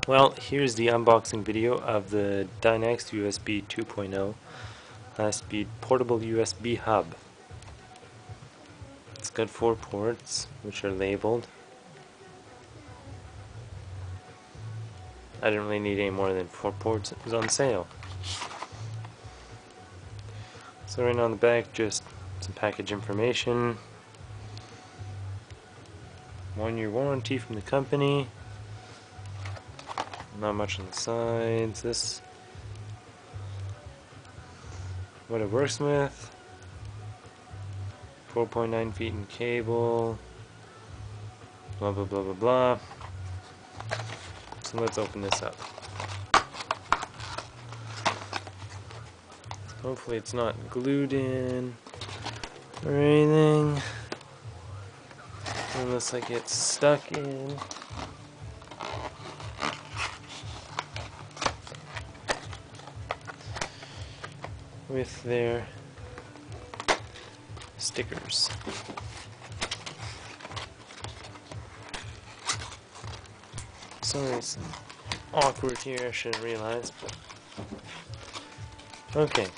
Well, here's the unboxing video of the Dynex USB 2.0 high-speed portable USB hub. It's got 4 ports, which are labeled. I didn't really need any more than 4 ports. It was on sale. So right on the back, just some package information. 1-year warranty from the company. Not much on the sides. This, what it works with. 4.9 feet in cable. Blah blah blah blah blah. So let's open this up. Hopefully it's not glued in or anything. Unless I get stuck in. With their stickers. Sorry, it's awkward here, I should have realized, but okay.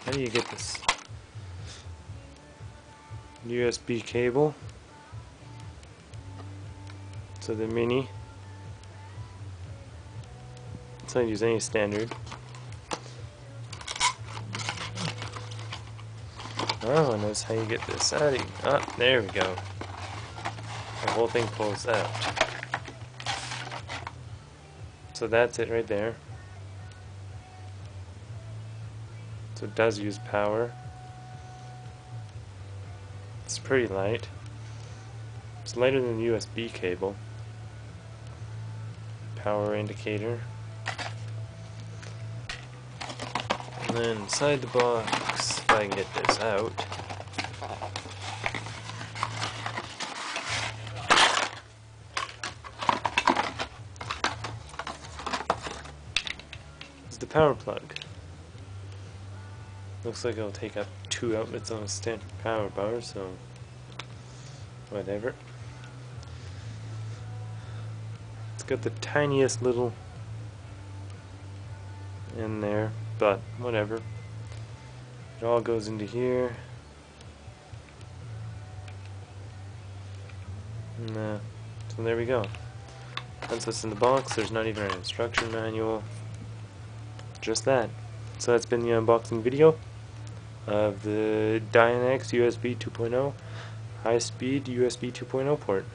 How do you get this USB cable to the mini? Let's not use any standard. Oh, and that's how you get this out of. Ah, there we go. The whole thing pulls out. So that's it right there. So it does use power. It's pretty light. It's lighter than the USB cable. Power indicator. And then inside the box, if I can get this out. Is the power plug. Looks like it'll take up 2 outlets on a standard power bar, so whatever. It's got the tiniest little in there, but whatever. It all goes into here. And, so there we go. That's what's in the box. There's not even an instruction manual. Just that. So that's been the unboxing video of the Dynex USB 2.0 high-speed USB 2.0 port.